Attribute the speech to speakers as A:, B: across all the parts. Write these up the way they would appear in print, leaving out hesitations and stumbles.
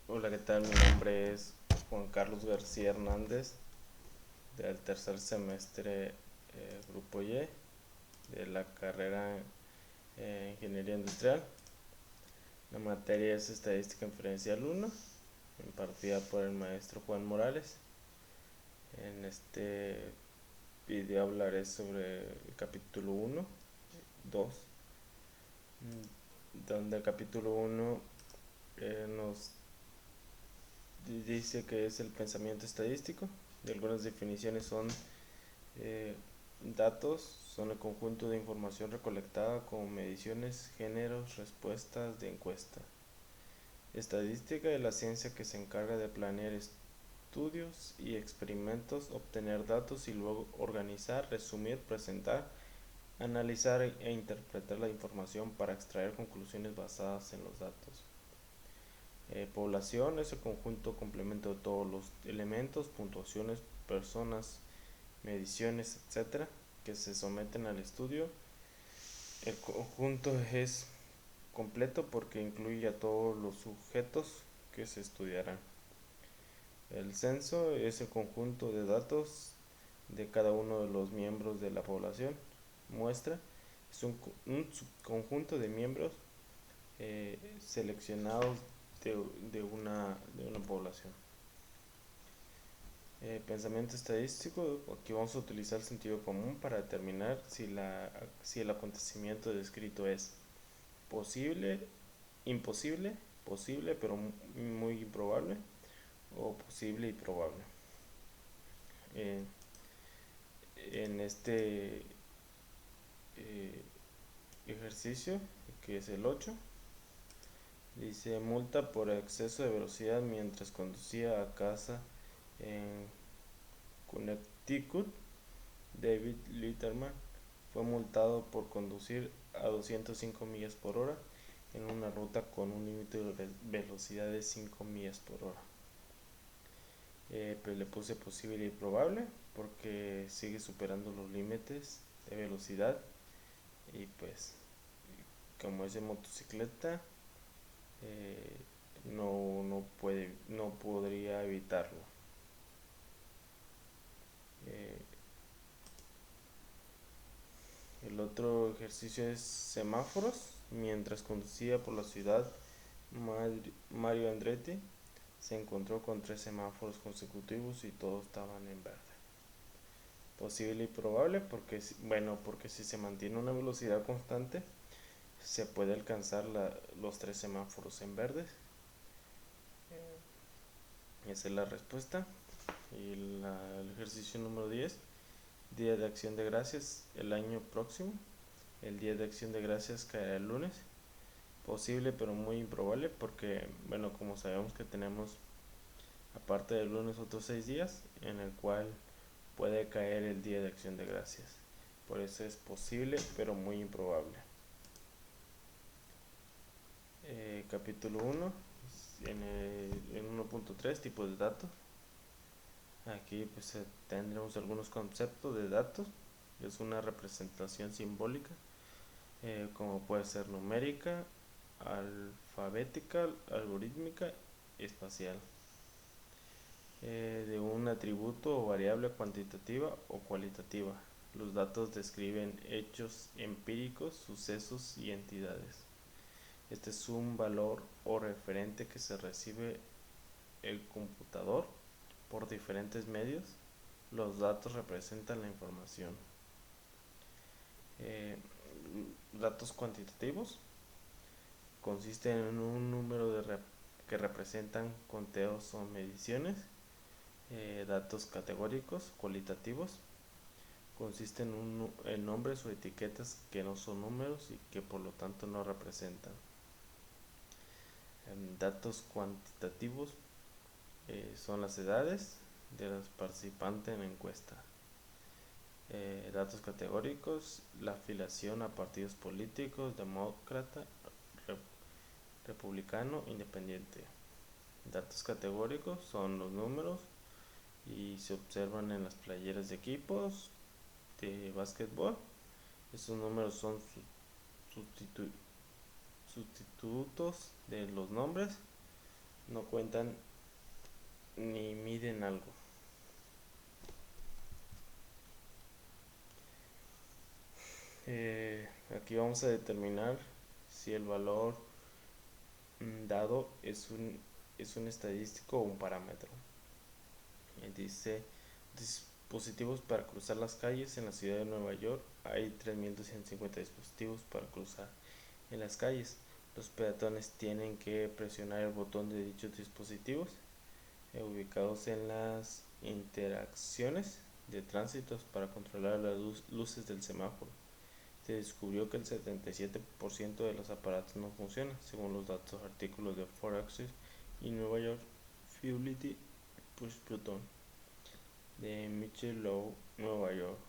A: Hola, ¿qué tal? Mi nombre es Juan Carlos García Hernández, del tercer semestre Grupo Y, de la carrera Ingeniería Industrial. La materia es Estadística Inferencial 1, impartida por el maestro Juan Morales. En este video hablaré sobre el capítulo 1, 2, donde el capítulo 1 nos dice que es el pensamiento estadístico. Y algunas definiciones son Eh, datos son el conjunto de información recolectada como mediciones, géneros, respuestas de encuesta. Estadística es la ciencia que se encarga de planear estudios y experimentos, obtener datos y luego organizar, resumir, presentar, analizar e interpretar la información para extraer conclusiones basadas en los datos. Población es el conjunto complemento de todos los elementos, puntuaciones, personas, mediciones, etcétera, que se someten al estudio. El conjunto es completo porque incluye a todos los sujetos que se estudiarán. El censo es el conjunto de datos de cada uno de los miembros de la población. Muestra es un subconjunto de miembros seleccionados de, de una población. Pensamiento estadístico, aquí vamos a utilizar el sentido común para determinar si el acontecimiento descrito es posible, imposible, posible pero muy improbable o posible y probable. Eh, en este eh, ejercicio, que es el 8, dice multa por exceso de velocidad mientras conducía a casa en Connecticut. David Litterman fue multado por conducir a 205 millas por hora en una ruta con un límite de velocidad de 5 millas por hora. Pues le puse posible y probable porque sigue superando los límites de velocidad y pues como es de motocicleta eh, no podría evitarlo. Eh, el otro ejercicio es semáforos. Mientras conducía por la ciudad, Mario Andretti se encontró con tres semáforos consecutivos y todos estaban en verde. Posible y probable porque si se mantiene una velocidad constante se puede alcanzar los tres semáforos en verde. Esa es la respuesta. Y el ejercicio número 10, Día de Acción de Gracias, el año próximo. El Día de Acción de Gracias caerá el lunes. Posible pero muy improbable porque, bueno, como sabemos que tenemos aparte del lunes otros 6 días en el cual puede caer el Día de Acción de Gracias. Por eso es posible pero muy improbable. Capítulo 1, en 1.3, tipos de datos. Aquí pues tendremos algunos conceptos de datos. Es una representación simbólica, como puede ser numérica, alfabética, algorítmica, espacial. De un atributo o variable cuantitativa o cualitativa. Los datos describen hechos empíricos, sucesos y entidades. Este es un valor o referente que se recibe el computador por diferentes medios. Los datos representan la información. Eh, Datos cuantitativos consisten en un número que representan conteos o mediciones. Datos categóricos cualitativos consisten en nombres o etiquetas que no son números y que por lo tanto no representan. Datos cuantitativos son las edades de los participantes en la encuesta. Datos categóricos, la afiliación a partidos políticos, demócrata, republicano, independiente. Datos categóricos son los números y se observan en las playeras de equipos de básquetbol. Estos números son sustitutos de los nombres. no cuentan ni miden algo. Aquí vamos a determinar si el valor dado es un estadístico o un parámetro. Dice dispositivos para cruzar las calles en la ciudad de Nueva York. Hay 3.250 dispositivos para cruzar en las calles. Los peatones tienen que presionar el botón de dichos dispositivos ubicados en las interacciones de tránsito para controlar las luces del semáforo. Se descubrió que el 77% de los aparatos no funcionan, según los datos artículos de Ford Access y Nueva York Fidelity Push Button de Mitchell Law, Nueva York.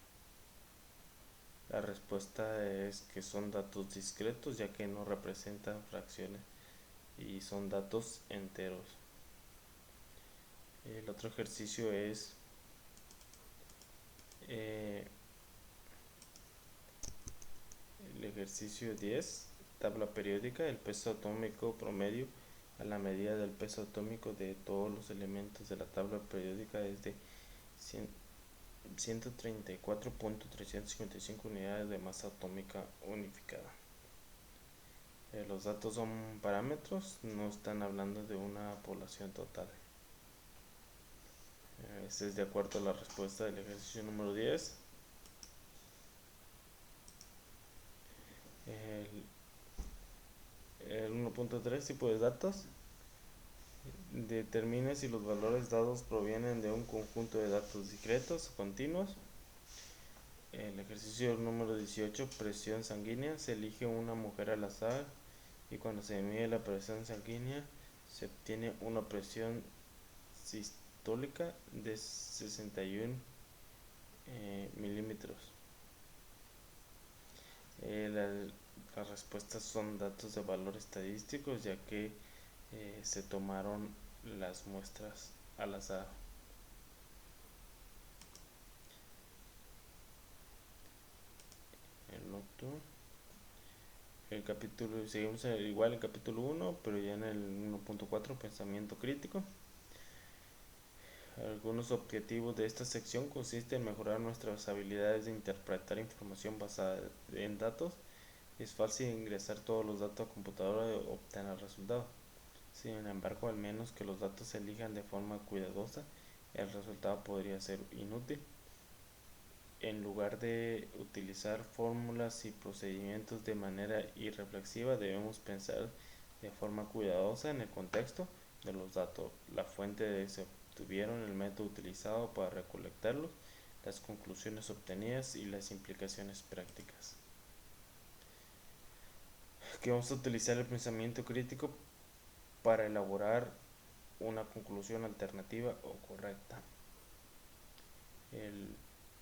A: La respuesta es que son datos discretos, ya que no representan fracciones y son datos enteros. El otro ejercicio es el ejercicio 10, tabla periódica. El peso atómico promedio a la medida del peso atómico de todos los elementos de la tabla periódica es de 134.355 unidades de masa atómica unificada. Los datos son parámetros, no están hablando de una población total. Este es de acuerdo a la respuesta del ejercicio número 10. El 1.3, tipo de datos. Determine si los valores dados provienen de un conjunto de datos discretos o continuos. El ejercicio número 18, presión sanguínea. Se elige una mujer al azar y cuando se mide la presión sanguínea se obtiene una presión sistólica de 61 milímetros. Las respuestas son datos de valor estadísticos, ya que se tomaron las muestras al azar. El capítulo, seguimos igual en el capítulo 1, pero ya en el 1.4, pensamiento crítico. Algunos objetivos de esta sección consisten en mejorar nuestras habilidades de interpretar información basada en datos. Es fácil ingresar todos los datos a computadora y obtener resultados. Sin embargo, al menos que los datos se elijan de forma cuidadosa, el resultado podría ser inútil. En lugar de utilizar fórmulas y procedimientos de manera irreflexiva, debemos pensar de forma cuidadosa en el contexto de los datos, la fuente de se obtuvieron, el método utilizado para recolectarlos, las conclusiones obtenidas y las implicaciones prácticas. Aquí vamos a utilizar el pensamiento crítico para elaborar una conclusión alternativa o correcta. El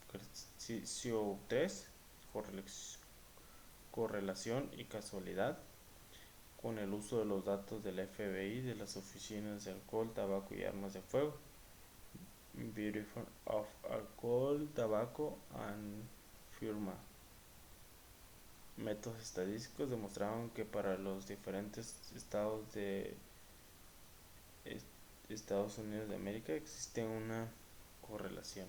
A: ejercicio 3, correlación y casualidad. Con el uso de los datos del FBI, de las oficinas de alcohol, tabaco y armas de fuego, Bureau of Alcohol, Tobacco and Pharma. Métodos estadísticos demostraron que para los diferentes estados de Estados Unidos de América existe una correlación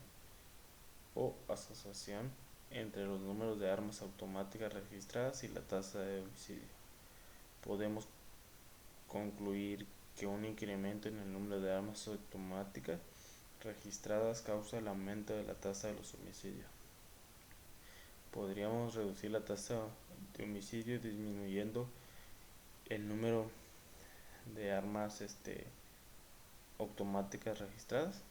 A: o asociación entre los números de armas automáticas registradas y la tasa de homicidio. Podemos concluir que un incremento en el número de armas automáticas registradas causa el aumento de la tasa de los homicidios. Podríamos reducir la tasa de homicidio disminuyendo el número de armas automáticas registradas.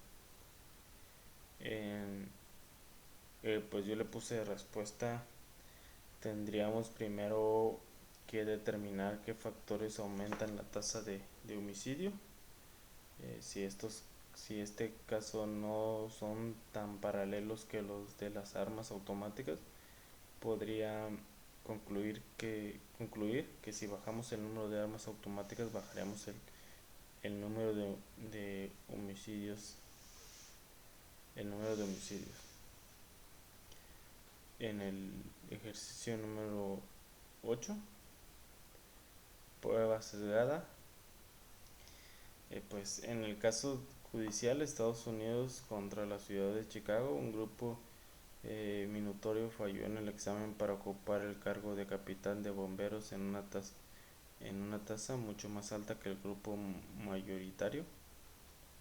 A: Pues yo le puse de respuesta, tendríamos primero que determinar qué factores aumentan la tasa de homicidio. Si este caso no son tan paralelos que los de las armas automáticas, podría concluir que si bajamos el número de armas automáticas bajaremos el número de homicidios. En el ejercicio número 8, prueba sesgada. Pues en el caso judicial, Estados Unidos contra la ciudad de Chicago, un grupo minutorio falló en el examen para ocupar el cargo de capitán de bomberos en una tasa mucho más alta que el grupo mayoritario.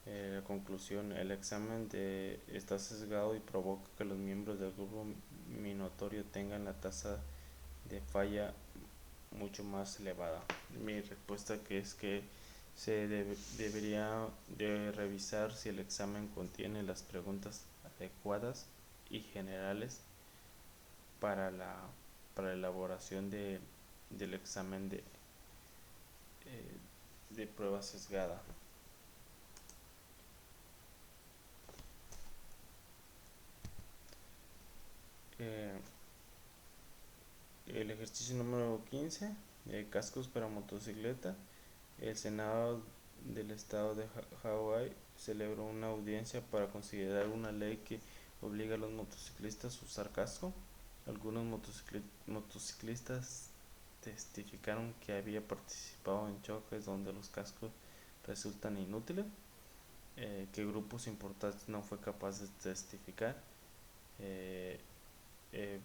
A: La conclusión, el está sesgado y provoca que los miembros del grupo minatorio tengan la tasa de falla mucho más elevada. Mi respuesta que es que debería de revisar si el examen contiene las preguntas adecuadas y generales para la elaboración del examen de prueba sesgada. Eh, el ejercicio número 15, cascos para motocicleta. El Senado del estado de Hawái celebró una audiencia para considerar una ley que obliga a los motociclistas a usar casco. Algunos motociclistas testificaron que había participado en choques donde los cascos resultan inútiles, que grupos importantes no fue capaz de testificar. Eh,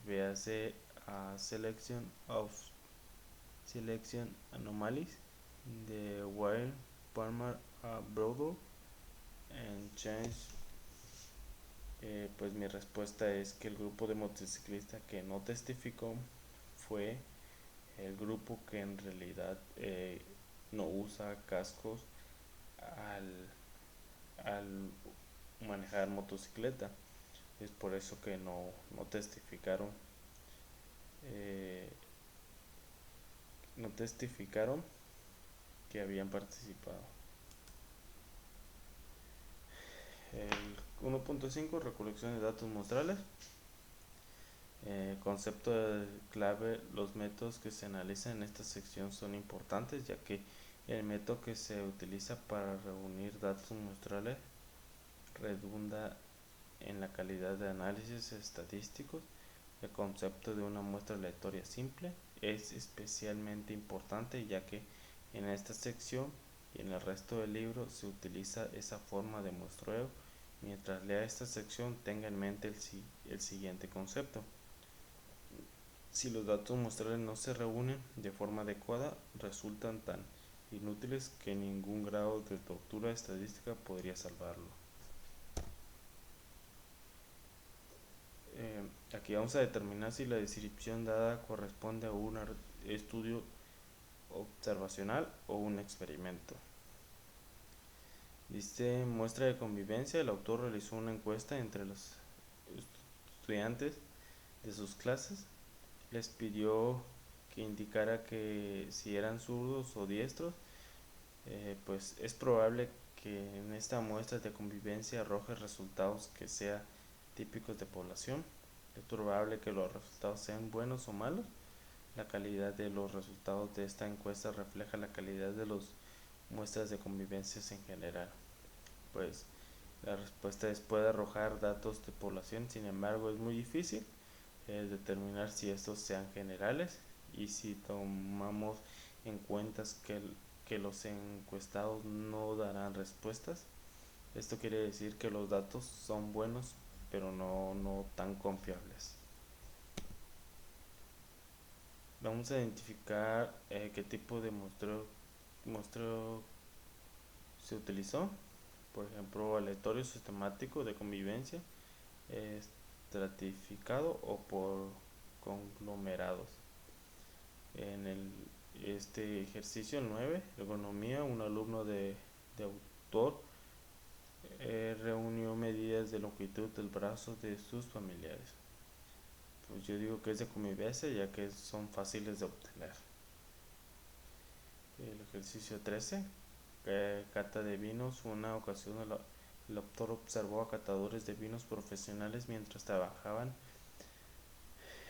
A: Véase a Selection Anomalies de Wild Palmer a Broadwell en Change. Pues mi respuesta es que el grupo de motociclistas que no testificó fue el grupo que en realidad no usa cascos al manejar motocicleta. Es por eso que no testificaron. eh, no testificaron que habían participado. El 1.5, recolección de datos muestrales. Concepto clave, los métodos que se analizan en esta sección son importantes, ya que el método que se utiliza para reunir datos muestrales redunda en la calidad de análisis estadísticos. El concepto de una muestra aleatoria simple es especialmente importante, ya que en esta sección y en el resto del libro se utiliza esa forma de muestreo. Mientras lea esta sección, tenga en mente el siguiente concepto. Si los datos muestrales no se reúnen de forma adecuada, resultan tan inútiles que ningún grado de tortura estadística podría salvarlo. Aquí vamos a determinar si la descripción dada corresponde a un estudio observacional o un experimento. Dice muestra de convivencia. El autor realizó una encuesta entre los estudiantes de sus clases. Les pidió que indicara que si eran zurdos o diestros. Pues es probable que en esta muestra de convivencia arroje resultados que sean típicos de población. Es probable que los resultados sean buenos o malos. La calidad de los resultados de esta encuesta refleja la calidad de las muestras de convivencias en general. Pues la respuesta es puede arrojar datos de población, sin embargo es muy difícil determinar si estos sean generales, y si tomamos en cuenta que los encuestados no darán respuestas, esto quiere decir que los datos son buenos pero no tan confiables. Vamos a identificar qué tipo de muestreo se utilizó. Por ejemplo, aleatorio sistemático de convivencia, estratificado o por conglomerados. En este ejercicio 9, ergonomía, un alumno de autor reunió medidas de longitud del brazo de sus familiares. Pues yo digo que es de convivencia, ya que son fáciles de obtener. El ejercicio 13, cata de vinos. Una ocasión el autor observó a catadores de vinos profesionales mientras trabajaban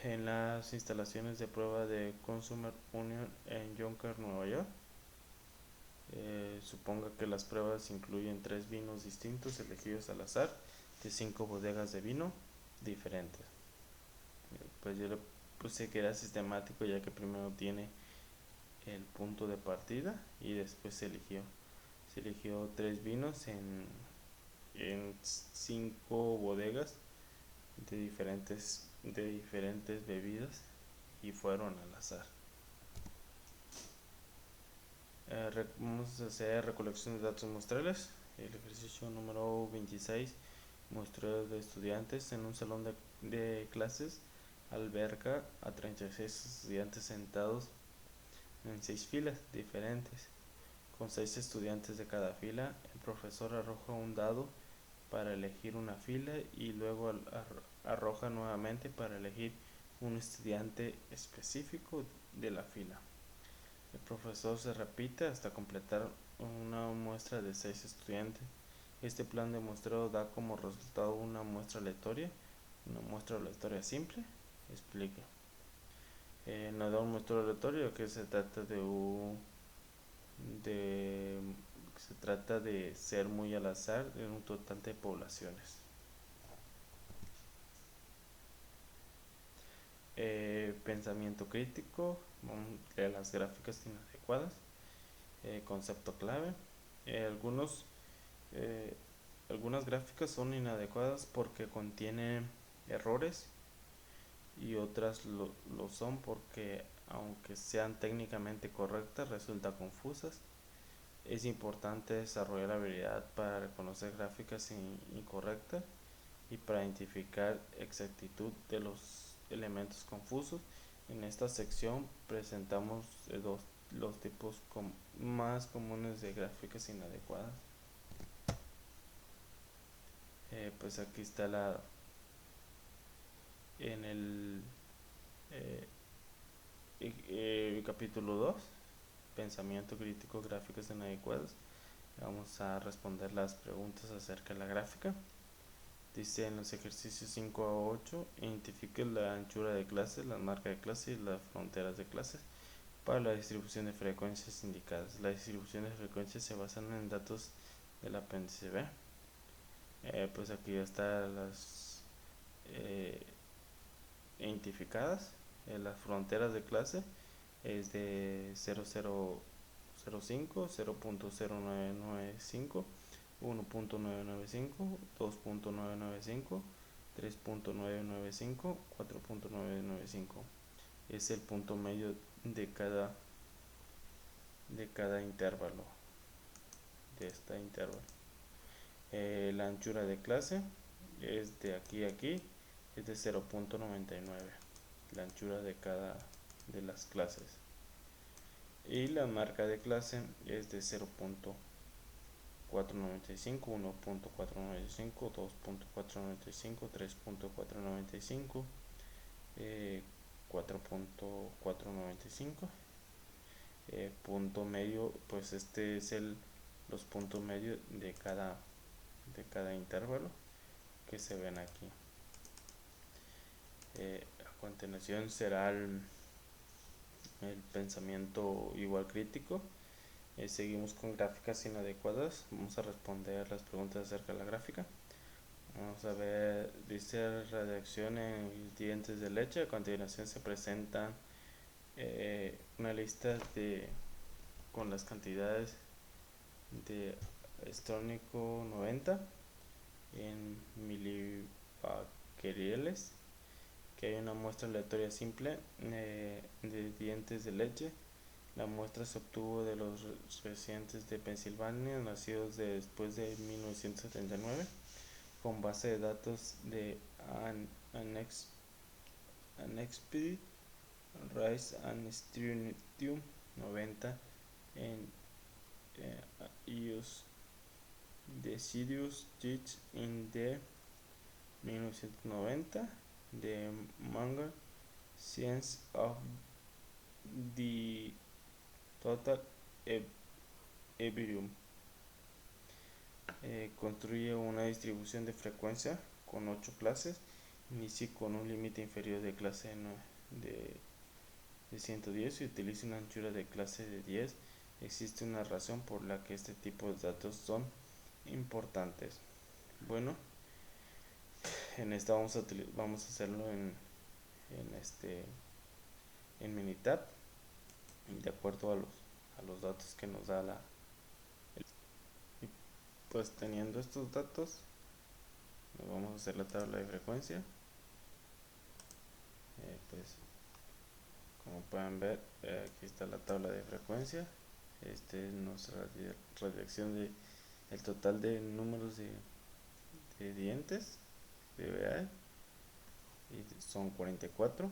A: en las instalaciones de prueba de Consumer Union en Yonkers, Nueva York. Suponga que las pruebas incluyen 3 vinos distintos elegidos al azar de 5 bodegas de vino diferentes. Pues yo le puse que era sistemático, ya que primero tiene el punto de partida y después se eligió. eligió 3 vinos en 5 bodegas de diferentes bebidas y fueron al azar. Vamos a hacer recolección de datos muestrales. El ejercicio número 26, muestreo de estudiantes en un salón de clases alberga a 36 estudiantes sentados en 6 filas diferentes, con 6 estudiantes de cada fila. El profesor arroja un dado para elegir una fila y luego arroja nuevamente para elegir un estudiante específico de la fila. El profesor se repite hasta completar una muestra de 6 estudiantes. Este plan de muestreo da como resultado una muestra aleatoria simple. Explique. Nos da un muestreo aleatorio que se trata de ser muy al azar en un total de poblaciones. Pensamiento crítico de las gráficas inadecuadas. Concepto clave. Algunas gráficas son inadecuadas porque contienen errores y otras lo son porque, aunque sean técnicamente correctas, resultan confusas. Es importante desarrollar la habilidad para reconocer gráficas incorrectas y para identificar exactitud de los elementos confusos. En esta sección presentamos los tipos más comunes de gráficas inadecuadas. Pues aquí está en el capítulo 2, pensamiento crítico, gráficas inadecuadas. Vamos a responder las preguntas acerca de la gráfica. Dice en los ejercicios 5 a 8, identifique la anchura de clase, la marca de clase y las fronteras de clases para la distribución de frecuencias indicadas. Las distribuciones de frecuencias se basan en datos del apéndice B. Pues aquí ya están las identificadas. Las fronteras de clase es de 0005, 0.0995, 1.995, 2.995, 3.995, 4.995. Es el punto medio de cada intervalo, de esta intervalo. La anchura de clase es de aquí a aquí, es de 0.99, la anchura de cada de las clases. Y la marca de clase es de 0.495, 1.495, 2.495, 3.495, 4.495. Punto medio, pues este es los puntos medios de cada intervalo que se ven aquí. A continuación será el pensamiento igual crítico. Seguimos con gráficas inadecuadas. Vamos a responder las preguntas acerca de la gráfica. Vamos a ver, dice radiación en dientes de leche. A continuación se presenta una lista con las cantidades de estrónico 90 en milibacteriales, que hay una muestra aleatoria simple de dientes de leche. La muestra se obtuvo de los residentes de Pensilvania nacidos después de 1979 con base de datos de Unexpected Rise and Strontium 90 en use Deciduous Teach in the 1990 de Manga Science of the Total Ebrium. Construye una distribución de frecuencia con 8 clases. Inicia con un límite inferior de clase de 110 y utiliza una anchura de clase de 10. Existe una razón por la que este tipo de datos son importantes. Bueno, en esta vamos a hacerlo en Minitab de acuerdo a los datos que nos da pues teniendo estos datos, nos vamos a hacer la tabla de frecuencia. Pues como pueden ver, aquí está la tabla de frecuencia. Este es nuestra radiación de el total de números de dientes de VA, y son 44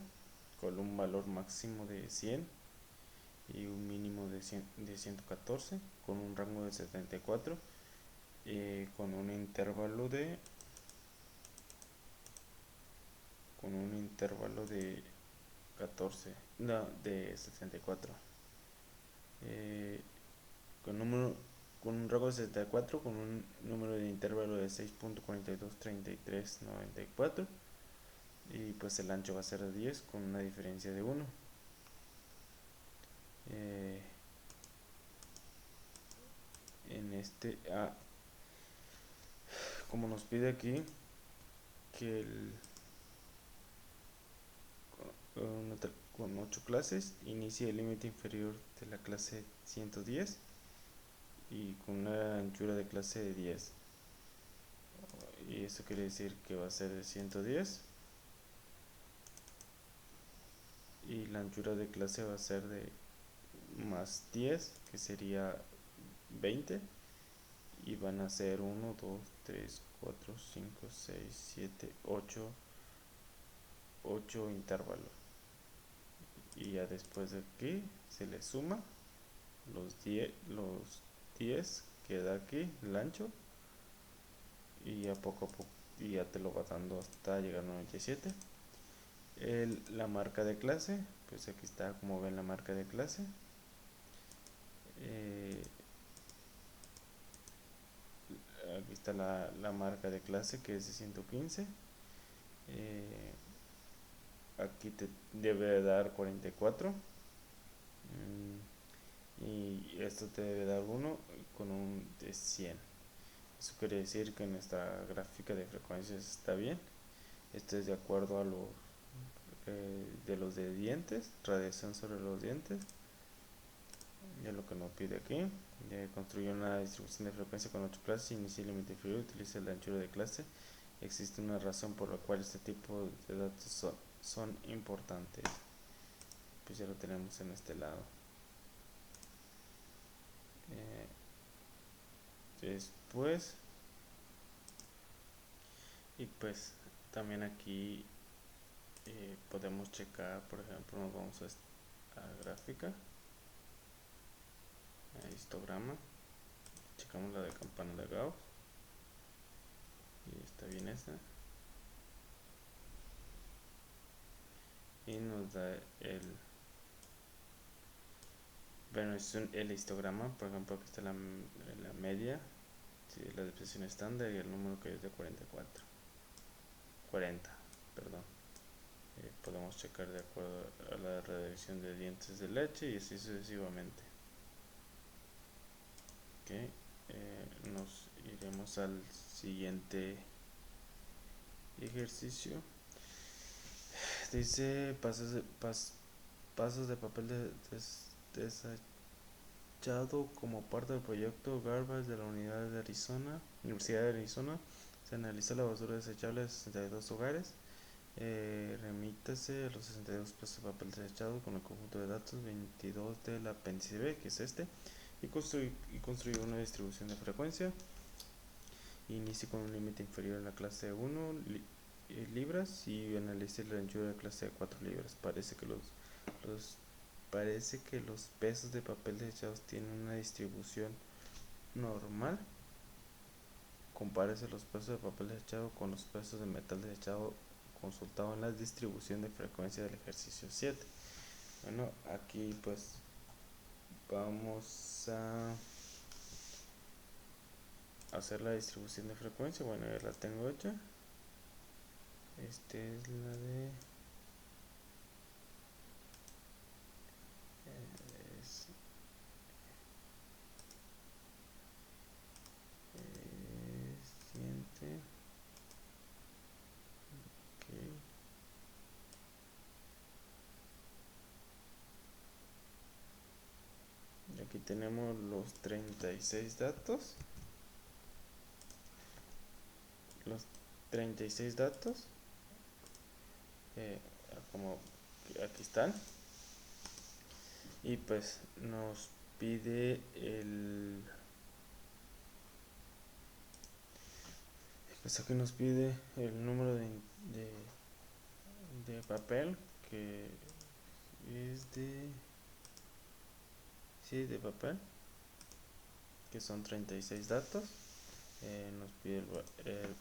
A: con un valor máximo de 100 y un mínimo de 114, con un rango de 74, con un intervalo de 14, no, de 74, eh, con un rango de 74, con un número de intervalo de 6.423394, y pues el ancho va a ser de 10 con una diferencia de 1. En este, como nos pide aquí que con 8 clases inicie el límite inferior de la clase 110 y con una anchura de clase de 10, y eso quiere decir que va a ser de 110, y la anchura de clase va a ser de más 10, que sería 20, y van a ser 1, 2, 3, 4, 5, 6, 7, 8 intervalos, y ya después de aquí se le suma los 10 que da aquí el ancho, y a poco a poco y ya te lo va dando hasta llegar a 97. La marca de clase, pues aquí está, como ven, la marca de clase. eh, Aquí está la marca de clase, que es de 115. eh, Aquí te debe dar 44, y esto te debe dar 1 con un de 100. Eso quiere decir que nuestra gráfica de frecuencias está bien. Esto es de acuerdo a los de dientes, radiación sobre los dientes. Ya lo que nos pide aquí: construye una distribución de frecuencia con 8 clases, inicia el límite inferior, utiliza la anchura de clase. Existe una razón por la cual este tipo de datos son importantes. Pues ya lo tenemos en este lado. Después, y pues también aquí podemos checar, por ejemplo, nos vamos a gráfica, a histograma, checamos la de campana de Gauss, y está bien esta, y nos da bueno, es el histograma. Por ejemplo, aquí está la media, sí, la depresión estándar, y el número que es de 40, perdón. Podemos checar de acuerdo a la radiación de dientes de leche, y así sucesivamente. Okay. Nos iremos al siguiente ejercicio. Dice pasos de papel desechado como parte del proyecto Garbage de la Universidad de Arizona. Se analizó la basura desechable de 62 hogares. Remítase a los 62 pasos de papel desechado con el conjunto de datos 22 del apéndice B, que es este, y construir una distribución de frecuencia. Inicie con un límite inferior en la clase de 1 libras, y analice la anchura de clase de 4 libras. Parece que los pesos de papel desechados tienen una distribución normal. Compárese los pesos de papel desechado con los pesos de metal desechado consultado en la distribución de frecuencia del ejercicio 7. Bueno, aquí pues vamos a hacer la distribución de frecuencia. Bueno, ya la tengo hecha. Esta es la de siguiente. Okay. Aquí tenemos los 36 datos. los 36 datos, como aquí están, y pues nos pide pues aquí nos pide el número de papel, que es de papel, que son 36 datos. Nos pide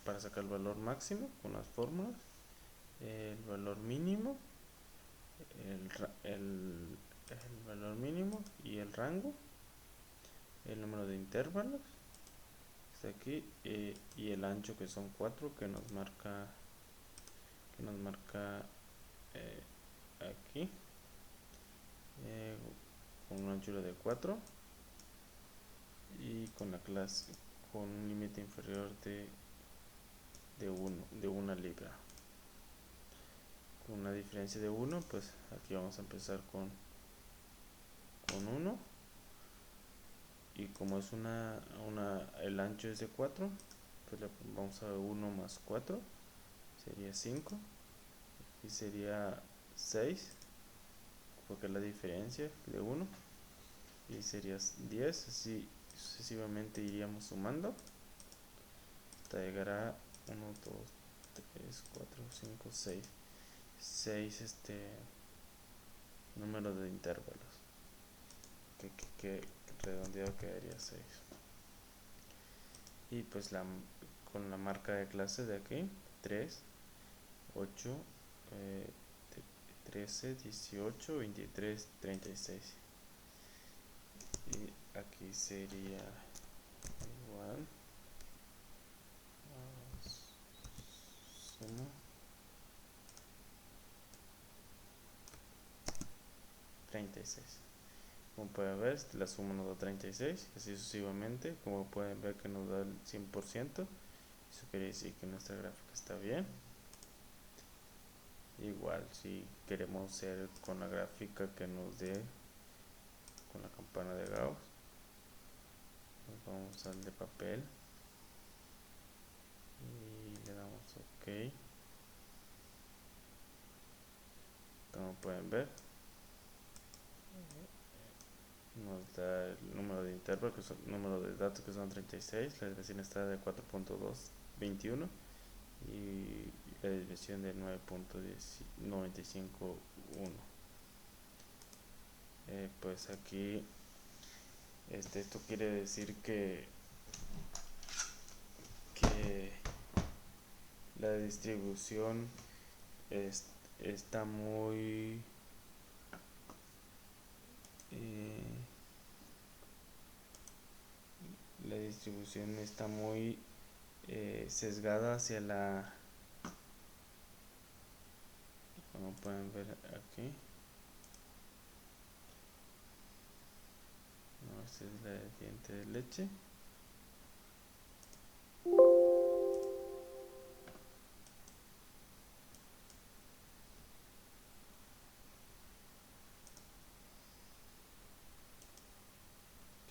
A: para sacar el valor máximo con las fórmulas, el valor mínimo, el valor mínimo y el rango, el número de intervalos, está aquí, y el ancho, que son 4, que nos marca aquí, con una anchura de 4 y con la clase con un límite inferior de 1 libra, con una diferencia de 1. Pues aquí vamos a empezar con 1, y como es el ancho es de 4, pues le vamos a 1 más 4, sería 5, y sería 6, porque es la diferencia de 1, y sería 10, así sucesivamente iríamos sumando hasta llegar a 1, 2, 3, 4, 5, 6 número de intervalos, que redondeado quedaría 6. Y pues con la marca de clase de aquí, 3, 8, 13, 18, 23, 36. Y aquí sería igual, suma 36. Como pueden ver, la suma nos da 36, así sucesivamente. Como pueden ver, que nos da el 100%. Eso quiere decir que nuestra gráfica está bien. Igual, si queremos hacer con la gráfica que nos dé con la campana de Gauss, nos vamos al de papel y le damos OK. Como pueden ver, nos da el número de intervalo, que son número de datos, que son 36. La desviación está de 4.221 y la desviación de 9.951. Pues aquí esto quiere decir que la distribución está muy la distribución está muy sesgada hacia como pueden ver aquí. No, esta es la diente de leche.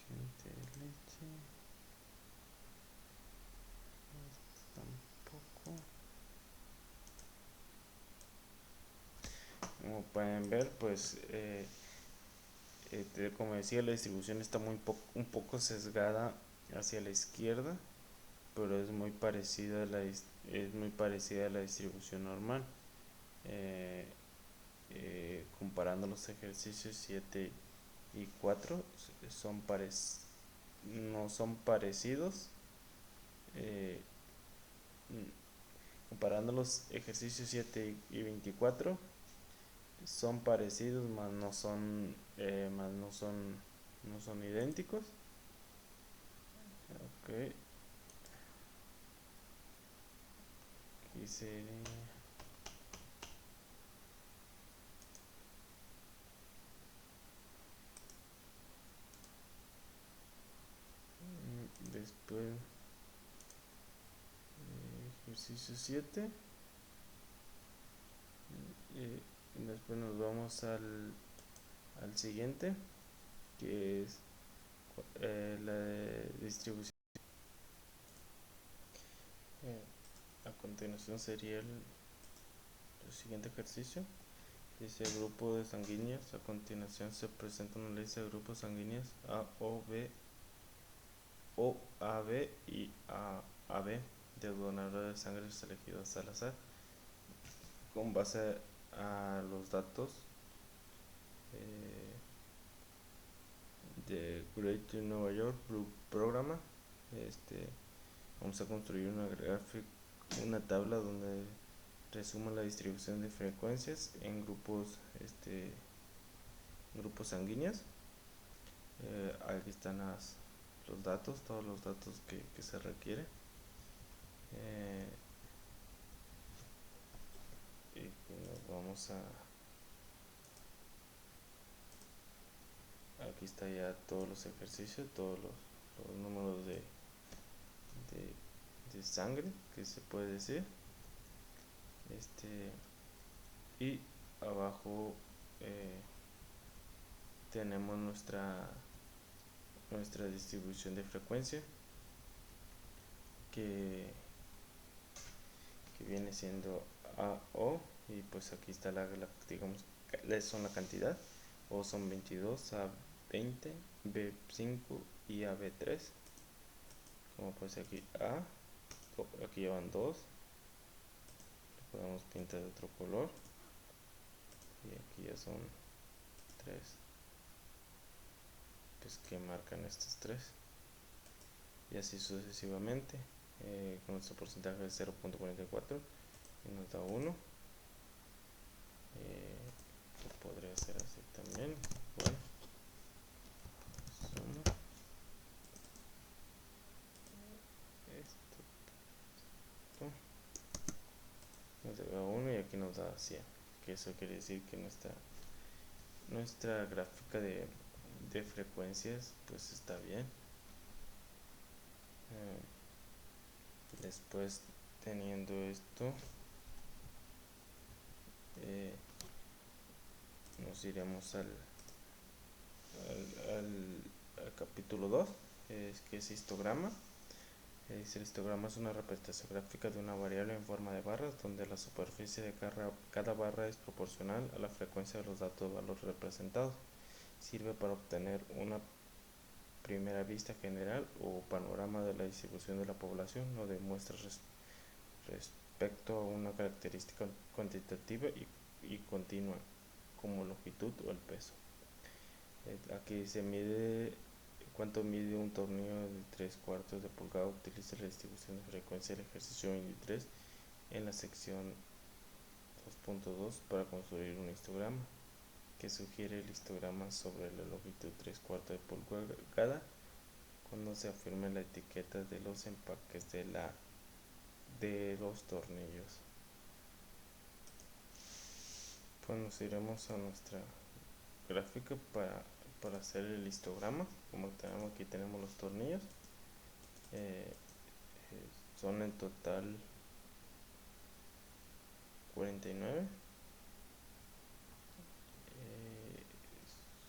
A: Diente de leche. Esta tampoco. Como pueden ver, pues como decía, la distribución está un poco sesgada hacia la izquierda, pero es muy parecida a la distribución normal. Comparando los ejercicios 7 y 4, no son parecidos. eh, Comparando los ejercicios 7 y 24, son parecidos, mas no son idénticos. Ok, aquí sería después ejercicio 7, después nos vamos al siguiente, que es la distribución. a continuación sería el siguiente ejercicio. Dice grupo de sanguíneos. A continuación se presenta una lista de grupos sanguíneos A, O, B, O, AB y AB de donadores de sangre elegidos al azar con base a los datos de Greater Nueva York Programa. Vamos a construir una tabla donde resuma la distribución de frecuencias en grupos sanguíneos. Aquí están los datos, todos los datos que se requieren. Y nos vamos aquí está ya todos los ejercicios, todos los números de sangre que se puede decir. Y abajo tenemos nuestra distribución de frecuencia que viene siendo AO, y pues aquí está digamos, son la cantidad. O son 22, A 20, B 5 y AB 3. Como pues aquí aquí llevan 2, lo podemos pintar de otro color, y aquí ya son 3, pues que marcan estos 3, y así sucesivamente. Con nuestro porcentaje de 0.44 y nos da 1. Podría ser así también. Bueno, suma esto, nos da 1 y aquí nos da 100, que eso quiere decir que nuestra gráfica de frecuencias pues está bien. Después, teniendo esto, nos iremos al capítulo 2, que es histograma. El histograma es una representación gráfica de una variable en forma de barras, donde la superficie de cada barra es proporcional a la frecuencia de los datos de valor representados. Sirve para obtener una primera vista general o panorama de la distribución de la población o de muestras respecto a una característica cuantitativa y continua, como longitud o el peso. Aquí se mide cuánto mide un tornillo de 3/4 de pulgada. Utiliza la distribución de frecuencia del ejercicio 23 en la sección 2.2 para construir un histograma que sugiere el histograma sobre la longitud 3/4 de pulgada cuando se afirme la etiqueta de los empaques de los tornillos. Pues nos iremos a nuestra gráfica para hacer el histograma. Como aquí tenemos los tornillos, son en total 49,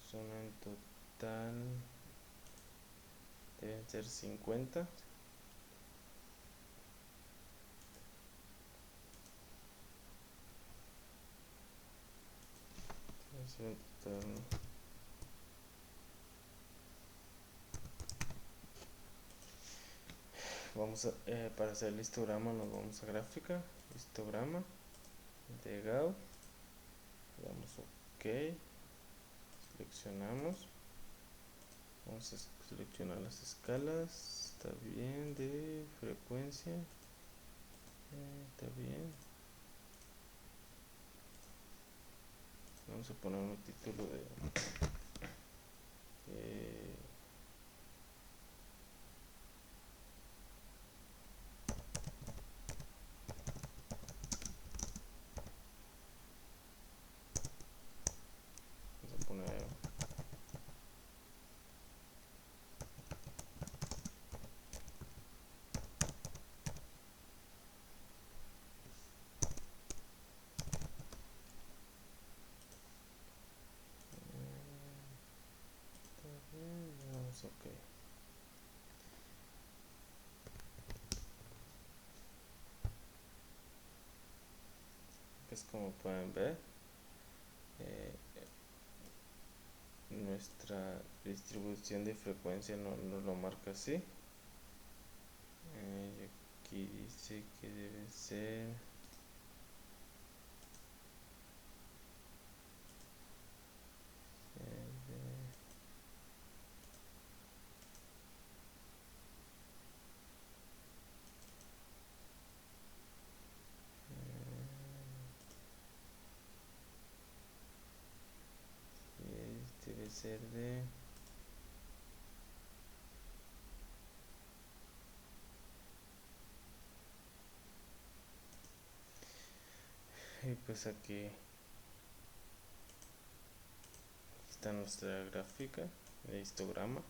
A: son en total, deben ser 50. Vamos para hacer el histograma nos vamos a gráfica, histograma de Gauss, damos OK, seleccionamos, vamos a seleccionar las escalas, está bien, de frecuencia, está bien. Vamos a poner un título de vamos a poner pues como pueden ver, eh, nuestra distribución de frecuencia no lo marca así. Aquí dice que debe ser debe ser de y pues aquí está nuestra gráfica de histograma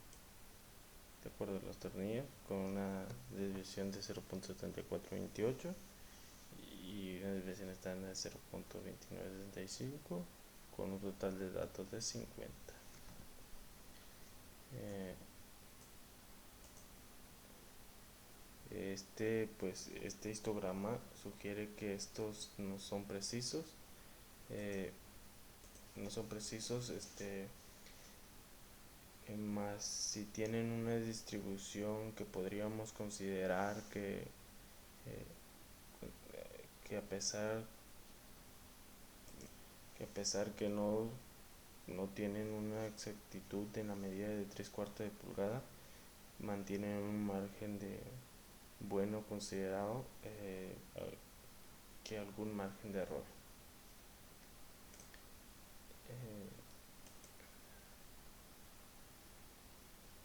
A: de acuerdo a los tornillos con una desviación de 0.7428 y una desviación estándar de 0.2965 con un total de datos de 50. Este histograma sugiere que estos no son precisos, eh, más si tienen una distribución que podríamos considerar que a pesar que no tienen una exactitud en la medida de 3/4 de pulgada, mantienen un margen de bueno considerado, que algún margen de error.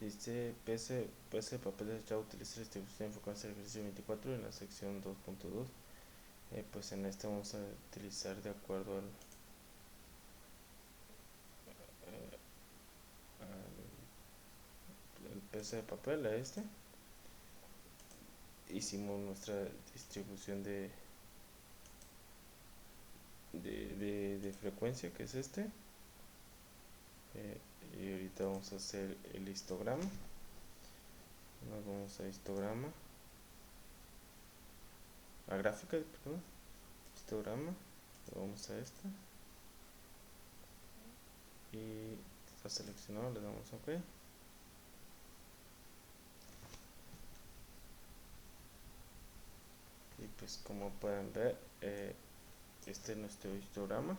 A: Dice PC papel desechado utiliza la distribución de frecuencia del ejercicio 24 en la sección 2.2. Pues en este vamos a utilizar de acuerdo al PC de papel, a este. Hicimos nuestra distribución de frecuencia, que es este. Y ahorita vamos a hacer el histograma. Nos vamos a histograma, a gráfica, perdón, histograma, vamos a esta y está seleccionado, le damos OK. Y pues como pueden ver, este es nuestro histograma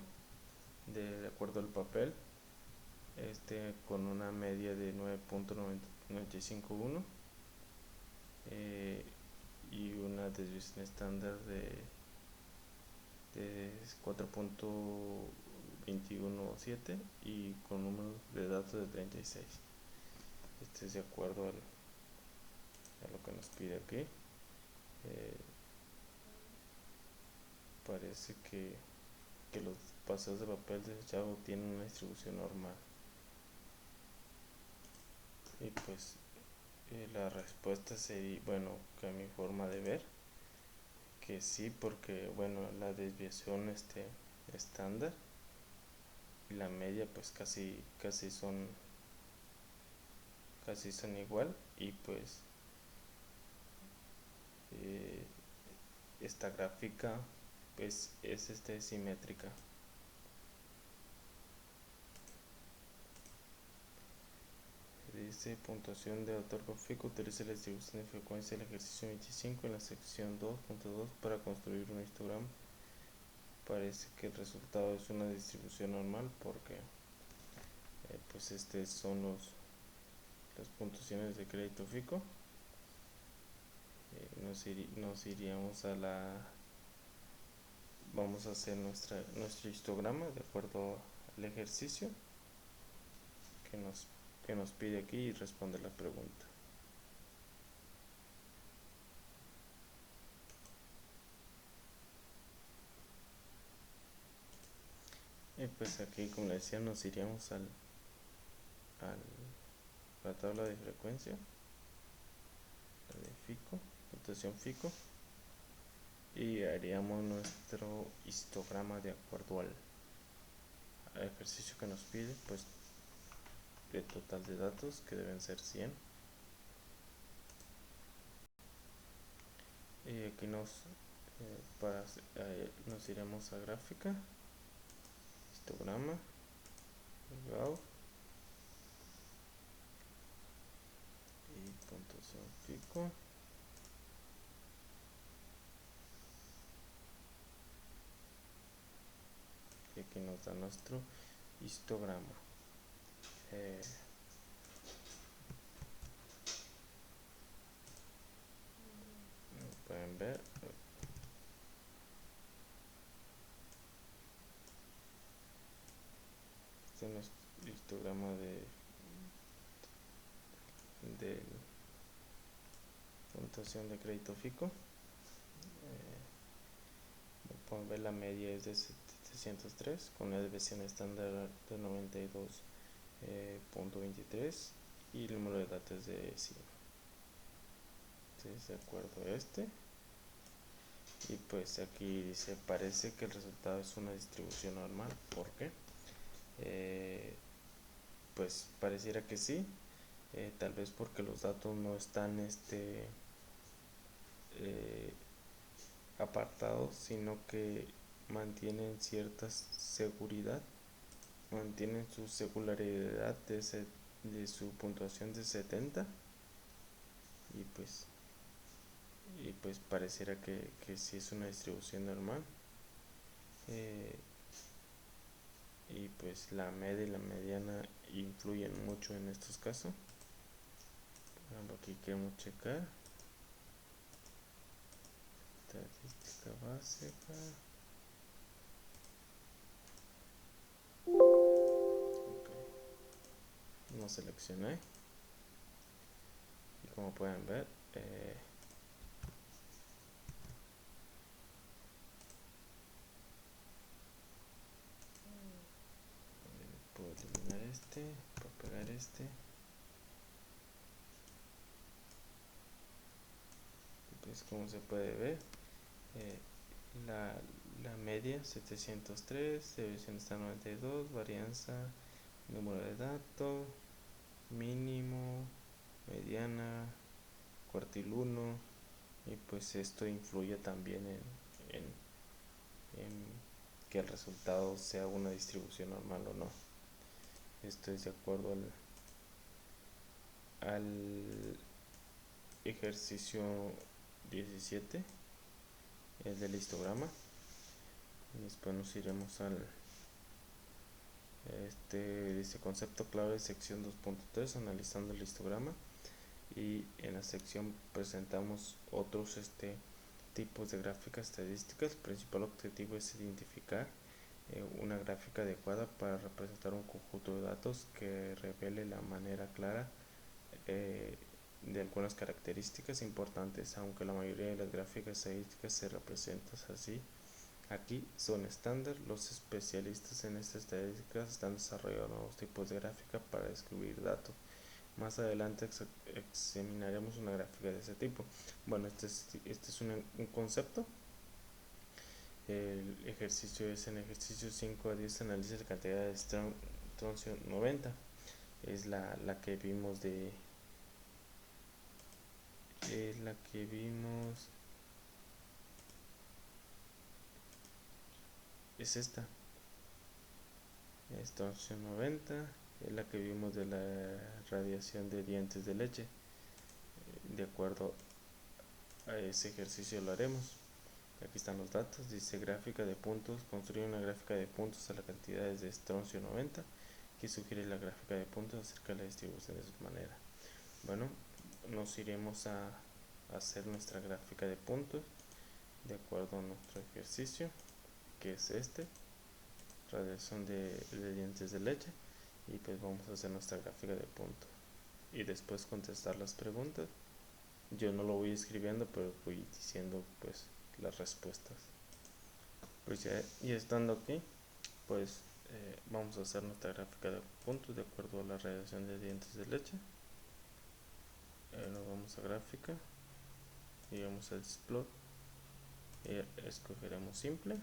A: de acuerdo al papel, con una media de 9.951 y una desviación estándar de 4.217 y con números de datos de 36. Este es de acuerdo a lo que nos pide aquí. Parece que los paseos de papel desechado tienen una distribución normal. Y pues la respuesta sería, bueno, que a mi forma de ver, que sí, porque bueno, la desviación estándar y la media pues casi son igual, y pues esta gráfica pues es simétrica. Dice puntuación de autor Fico, utiliza la distribución de frecuencia del ejercicio 25 en la sección 2.2 para construir un histograma. Parece que el resultado es una distribución normal porque pues son las puntuaciones de crédito Fico. Nos iríamos vamos a hacer nuestro histograma de acuerdo al ejercicio que nos pide aquí y responder la pregunta. Y pues aquí, como les decía, nos iríamos a la tabla de frecuencia, la de Fico, puntuación Fico, y haríamos nuestro histograma de acuerdo al ejercicio que nos pide, pues de total de datos, que deben ser 100. Y aquí nos Nos iremos a gráfica, histograma, layout y puntuación pico. Y aquí nos da nuestro histograma. Pueden ver, este es nuestro histograma de puntuación de crédito FICO. Pueden ver, la media es de 703 con una desviación estándar de 92.23 y el número de datos de 100. Entonces, de acuerdo a este, y pues aquí dice, parece que el resultado es una distribución normal. ¿Por qué? Pues pareciera que sí, tal vez porque los datos no están apartados, sino que mantienen cierta seguridad, mantienen su regularidad de su puntuación de 70, y pues pareciera que sí es una distribución normal. Y pues la media y la mediana influyen mucho en estos casos. Por ejemplo, aquí queremos checar estadística básica. Okay. No seleccioné, y como pueden ver, puedo eliminar puedo pegar pues como se puede ver, la media 703, deviación está 92, varianza, número de datos, mínimo, mediana, cuartil 1, y pues esto influye también en que el resultado sea una distribución normal o no. Esto es de acuerdo al ejercicio 17, el del histograma. Y después nos iremos al dice concepto clave, sección 2.3, analizando el histograma, y en la sección presentamos otros tipos de gráficas estadísticas. El principal objetivo es identificar una gráfica adecuada para representar un conjunto de datos que revele la manera clara de algunas características importantes, aunque la mayoría de las gráficas estadísticas se representan así. Aquí son estándar. Los especialistas en estas estadísticas están desarrollando nuevos tipos de gráfica para describir datos. Más adelante examinaremos una gráfica de ese tipo. Bueno, este es un concepto. El ejercicio es en ejercicio 5 a 10, analiza la cantidad de estroncio 90. Es la que vimos es esta, estroncio 90, es la que vimos de la radiación de dientes de leche. De acuerdo a ese ejercicio lo haremos. Aquí están los datos, dice gráfica de puntos, construir una gráfica de puntos a las cantidades de estroncio 90, que sugiere la gráfica de puntos acerca de la distribución de su manera. Bueno, nos iremos a hacer nuestra gráfica de puntos de acuerdo a nuestro ejercicio, que es radiación de dientes de leche, y pues vamos a hacer nuestra gráfica de puntos y después contestar las preguntas. Yo no lo voy escribiendo, pero voy diciendo pues las respuestas. Pues ya estando aquí, pues vamos a hacer nuestra gráfica de puntos de acuerdo a la radiación de dientes de leche. Nos vamos a gráfica y vamos a Explode, escogeremos simple,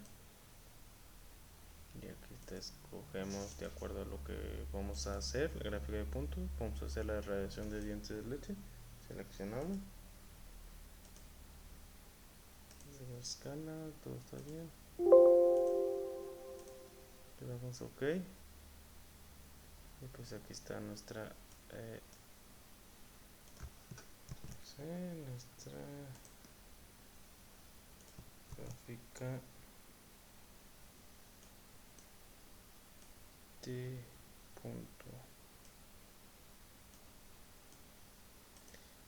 A: y aquí escogemos de acuerdo a lo que vamos a hacer la gráfica de puntos. Vamos a hacer la radiación de dientes de leche, seleccionamos, escala, todo está bien. Le damos OK. Y pues aquí está nuestra nuestra gráfica de punto.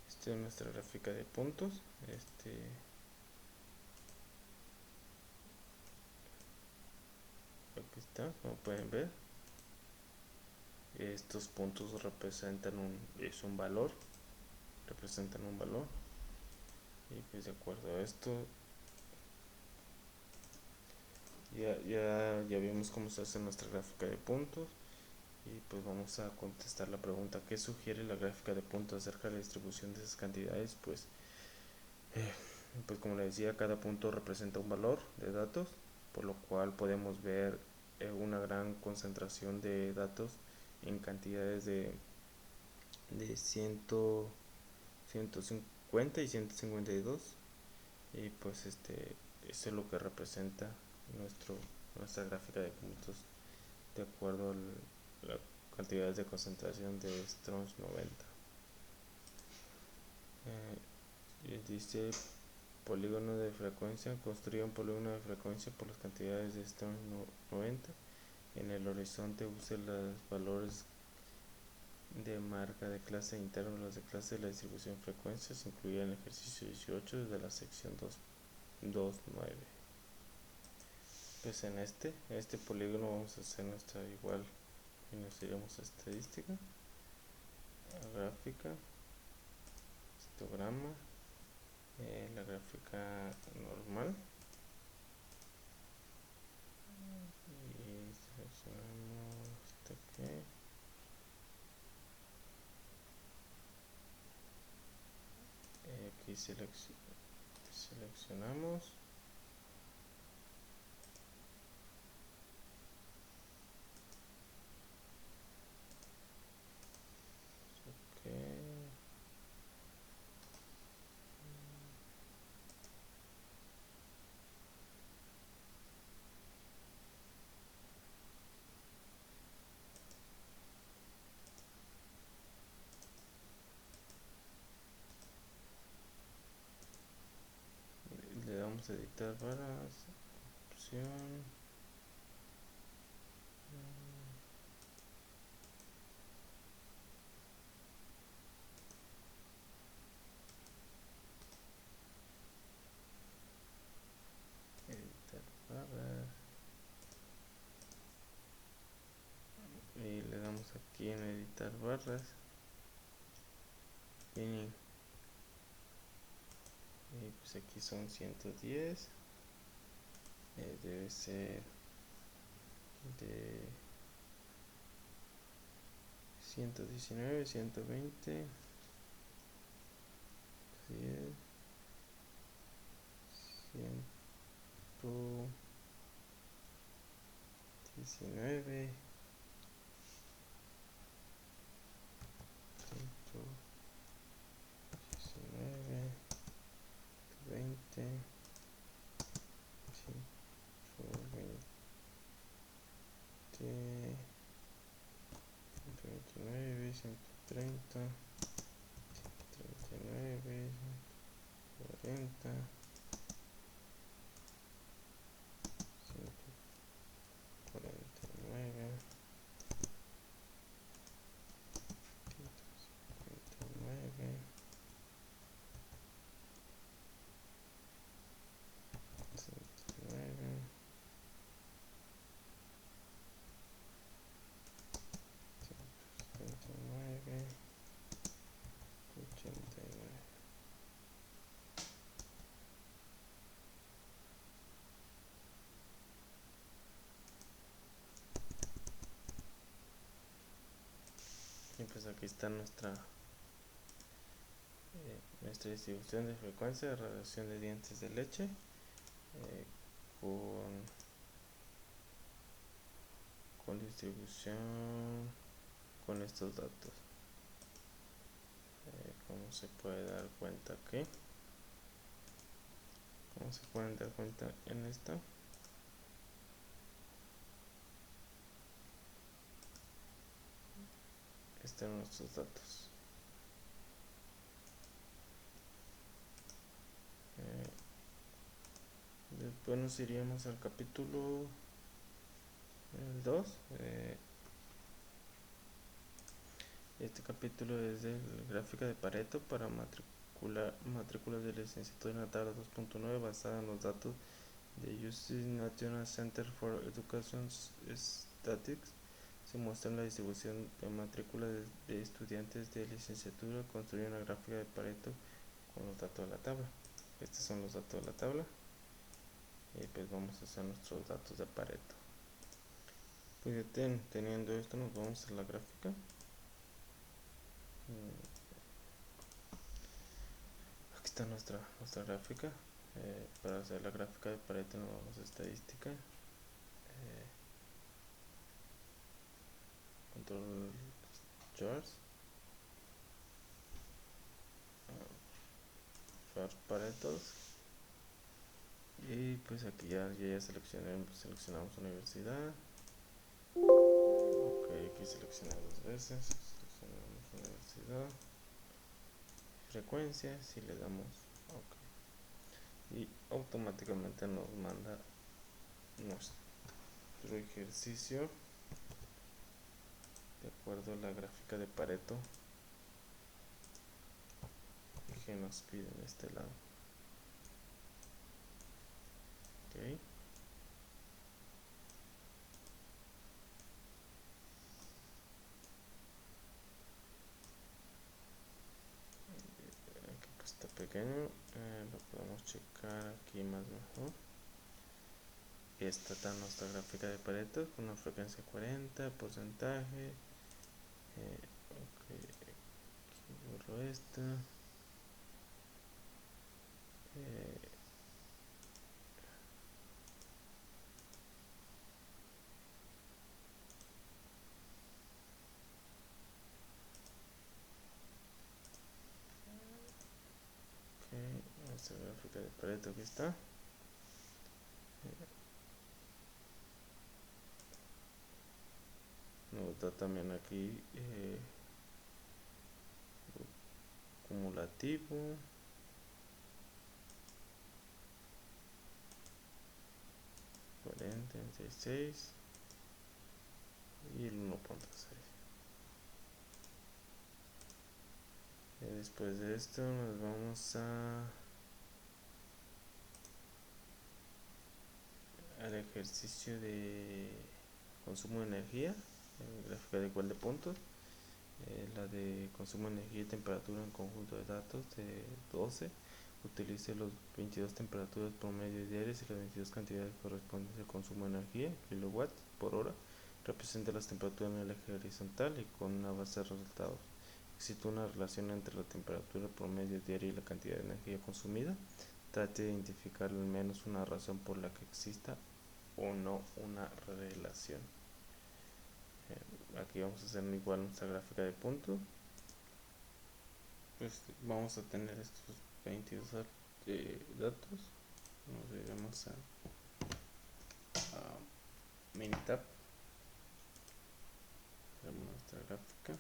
A: Esta es nuestra gráfica de puntos. Aquí está, como pueden ver. Estos puntos representan un valor. Representan un valor. Y pues de acuerdo a esto, ya vimos cómo se hace nuestra gráfica de puntos. Y pues vamos a contestar la pregunta: ¿qué sugiere la gráfica de puntos acerca de la distribución de esas cantidades? Pues como les decía, cada punto representa un valor de datos, por lo cual podemos ver una gran concentración de datos en cantidades de 150 y 152. Y pues eso es lo que representa nuestra gráfica de puntos de acuerdo a la cantidad de concentración de Strong 90. Dice polígono de frecuencia: construye un polígono de frecuencia por las cantidades de Strong 90. En el horizonte use los valores de marca de clase interno, los de clase de la distribución de frecuencias, incluida en el ejercicio 18 de la sección 2.9. Pues en este polígono vamos a hacer nuestra igual y nos iremos a estadística, a gráfica, histograma, la gráfica normal, y seleccionamos aquí. Aquí seleccionamos OK. Le damos a editar barras, opción, editar barras, y le damos aquí en editar barras, y pues aquí son 110, debe ser de 119, 120, 10, 119, 119, 20, 120, 129, 130, 139, 140, 149, 159, 109, 129, 89. Y pues aquí está nuestra distribución de frecuencia de radiación de dientes de leche, con distribución con estos datos. Como se puede dar cuenta aquí, como como se pueden dar cuenta en esta. Están nuestros datos. Después nos iríamos al capítulo 2. Este capítulo es de gráfica de Pareto para matrículas de licenciatura en la tabla 2.9 basada en los datos de US National Center for Education Statistics. Se muestra la distribución de matrículas de estudiantes de licenciatura. Construye una gráfica de Pareto con los datos de la tabla. Estos son los datos de la tabla. Y pues vamos a hacer nuestros datos de Pareto. Pues ya teniendo esto, nos vamos a la gráfica. Aquí está nuestra gráfica. Para hacer la gráfica de Pareto nos vamos a estadística. Control charts. Charts Paretos. Y pues aquí ya seleccionamos universidad. Ok, aquí seleccionamos 2 veces. Seleccionamos universidad. Frecuencia, si le damos ok. Y automáticamente nos manda nuestro ejercicio de acuerdo a la gráfica de Pareto que nos pide en este lado. Ok. Aquí pues está pequeño, lo podemos checar aquí más mejor. Esta está nuestra gráfica de Pareto con una frecuencia 40, porcentaje. Ok, aquí borro esta. Nuestra gráfica de Pareto aquí está. Nos da también aquí cumulativo, 40, 36 y el 1.6. Después de esto nos vamos al ejercicio de consumo de energía, gráfica de igual de puntos. La de consumo de energía y temperatura en conjunto de datos de 12. Utilice los 22 temperaturas promedio diarias y las 22 cantidades correspondientes al consumo de energía, kilowatts por hora. Representa las temperaturas en el eje horizontal y con una base de resultados. Existe una relación entre la temperatura promedio diaria y la cantidad de energía consumida. Trate de identificar al menos una razón por la que exista o no una relación. Aquí vamos a hacer igual nuestra gráfica de puntos. Pues vamos a tener estos 22 datos. Nos iremos a Minitab. Tenemos nuestra gráfica.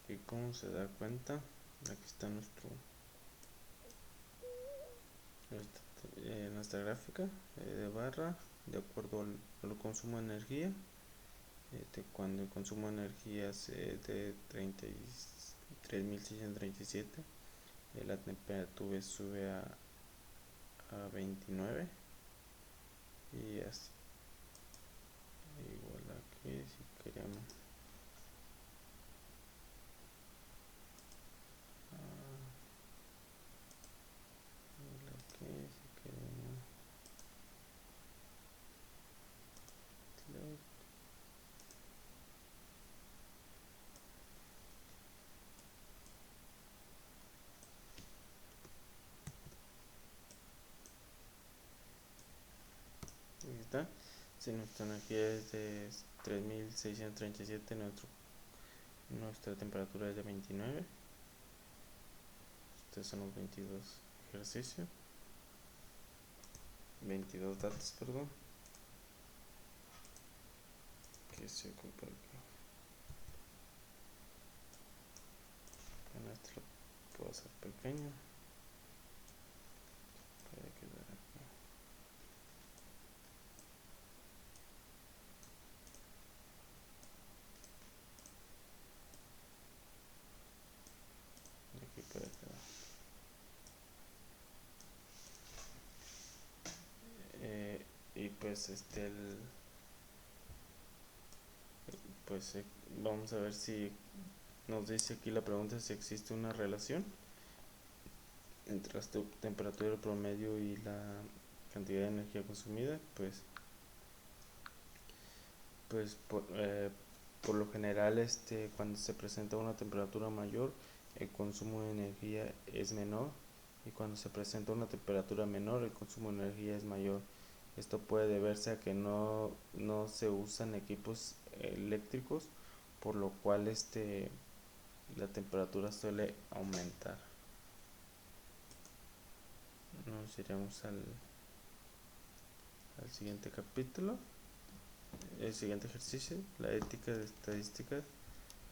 A: Y como se da cuenta, aquí está nuestra gráfica de barra de acuerdo al consumo de energía. Cuando el consumo de energía es de 33.637, la temperatura sube a 29 y así. Igual aquí si queremos está. Si nuestra energía es de 3637, nuestra temperatura es de 29. Estos son los 22 ejercicios. 22 datos, perdón. Que se ocupa aquí. Bueno, esto lo puedo hacer pequeño. Puede quedar aquí. Aquí puede quedar. Y pues pues vamos a ver si nos dice aquí la pregunta si existe una relación entre la temperatura promedio y la cantidad de energía consumida. Pues por lo general, cuando se presenta una temperatura mayor, el consumo de energía es menor, y cuando se presenta una temperatura menor, el consumo de energía es mayor. Esto puede deberse a que no se usan equipos eléctricos, por lo cual la temperatura suele aumentar. Nos iremos al siguiente capítulo. El siguiente ejercicio, la ética de estadística.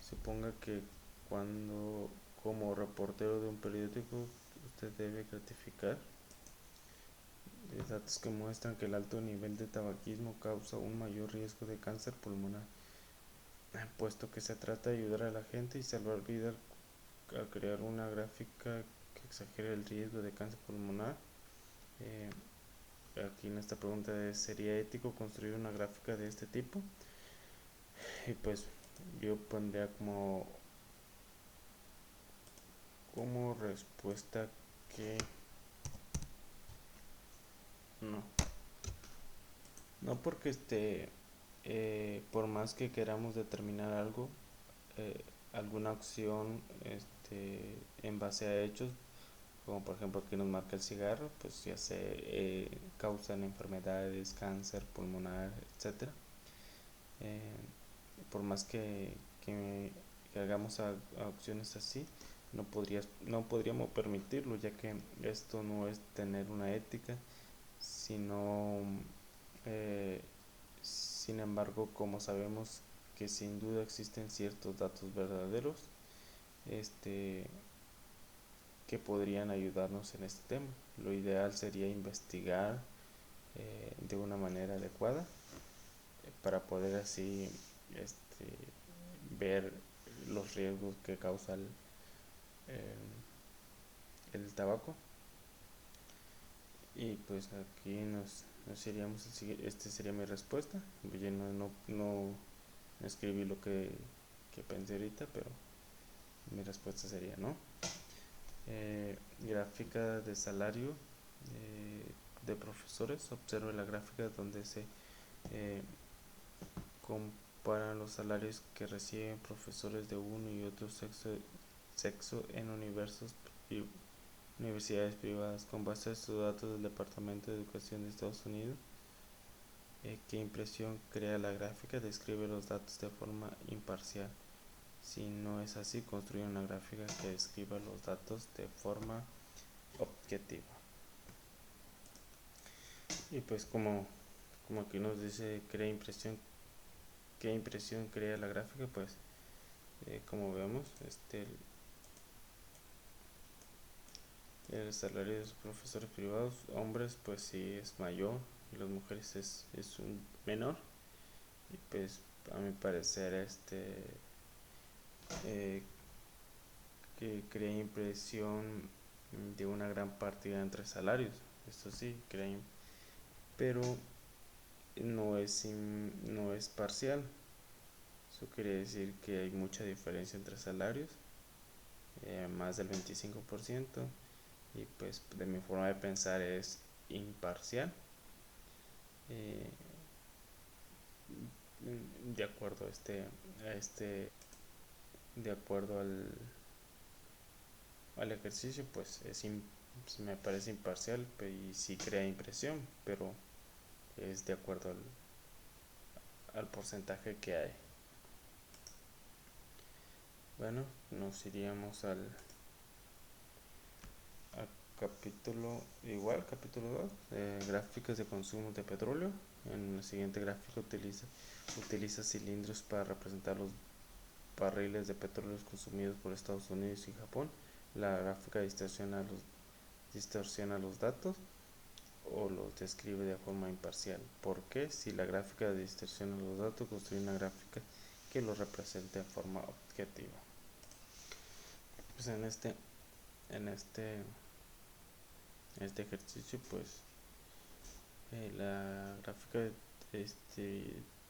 A: Suponga que cuando, como reportero de un periódico, usted debe gratificar datos que muestran que el alto nivel de tabaquismo causa un mayor riesgo de cáncer pulmonar. Puesto que se trata de ayudar a la gente y salvar vidas, al crear una gráfica que exagere el riesgo de cáncer pulmonar, aquí en esta pregunta es, ¿sería ético construir una gráfica de este tipo? Y pues yo pondría como respuesta que no. No, porque por más que queramos determinar algo, alguna acción en base a hechos, como por ejemplo aquí nos marca el cigarro, pues ya se causan enfermedades, cáncer pulmonar, etcétera. Eh, por más que hagamos acciones así, no podríamos permitirlo, ya que esto no es tener una ética, sino eh, sin embargo, como sabemos que sin duda existen ciertos datos verdaderos, este, que podrían ayudarnos en este tema. Lo ideal sería investigar de una manera adecuada, para poder así ver los riesgos que causa eh, el tabaco. Y pues aquí nos iríamos sería mi respuesta. Yo no escribí lo que pensé ahorita, pero mi respuesta sería no. Gráfica de salario de profesores. Observe la gráfica donde se comparan los salarios que reciben profesores de uno y otro sexo en universidades privadas. Con base a estos datos del Departamento de Educación de Estados Unidos, ¿qué impresión crea la gráfica? Describe los datos de forma imparcial. Si no es así, construye una gráfica que describa los datos de forma objetiva. Y pues como aquí nos dice, ¿qué impresión crea la gráfica? Pues como vemos, el salario de los profesores privados, hombres, pues sí es mayor, y las mujeres es un menor. Y pues a mi parecer que crea impresión de una gran partida entre salarios. Esto sí, pero no es parcial. Eso quiere decir que hay mucha diferencia entre salarios, más del 25%, y pues de mi forma de pensar es imparcial, eh, de acuerdo de acuerdo al ejercicio, pues me parece imparcial y sí crea impresión, pero es de acuerdo al porcentaje que hay. Bueno, nos iríamos al capítulo 2, gráficas de consumo de petróleo. En el siguiente gráfico utiliza cilindros para representar los barriles de petróleo consumidos por Estados Unidos y Japón. La gráfica distorsiona los datos o los describe de forma imparcial. ¿Por qué? Si la gráfica distorsiona los datos, construye una gráfica que los represente de forma objetiva. Pues en este ejercicio, pues la gráfica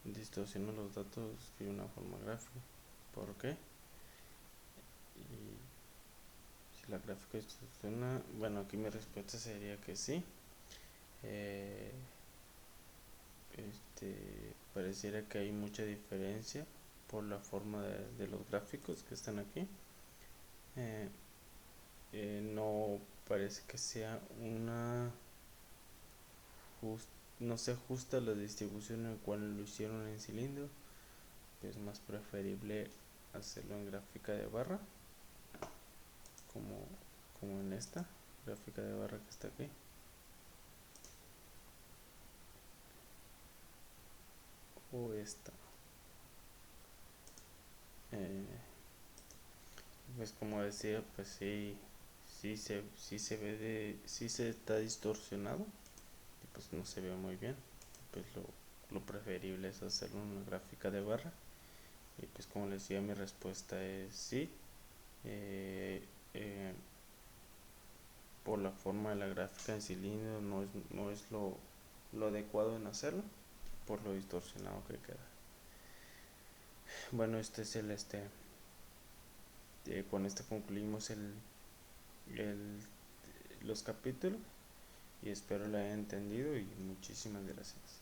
A: distorsiona los datos de una forma gráfica. ¿Por qué? Y si la gráfica distorsiona, bueno, aquí mi respuesta sería que sí. Pareciera que hay mucha diferencia por la forma de los gráficos que están aquí. No parece que sea no se ajusta la distribución en cual lo hicieron en cilindro. Es más preferible hacerlo en gráfica de barra, como en esta gráfica de barra que está aquí. O esta. Pues como decía, pues sí se está distorsionado y pues no se ve muy bien. Pues lo preferible es hacerlo en una gráfica de barra. Y pues como les decía, mi respuesta es sí. Eh, eh, por la forma de la gráfica en cilindro no es lo adecuado en hacerlo, por lo distorsionado que queda. Bueno, este es con este concluimos el, los capítulos y espero lo hayan entendido y muchísimas gracias.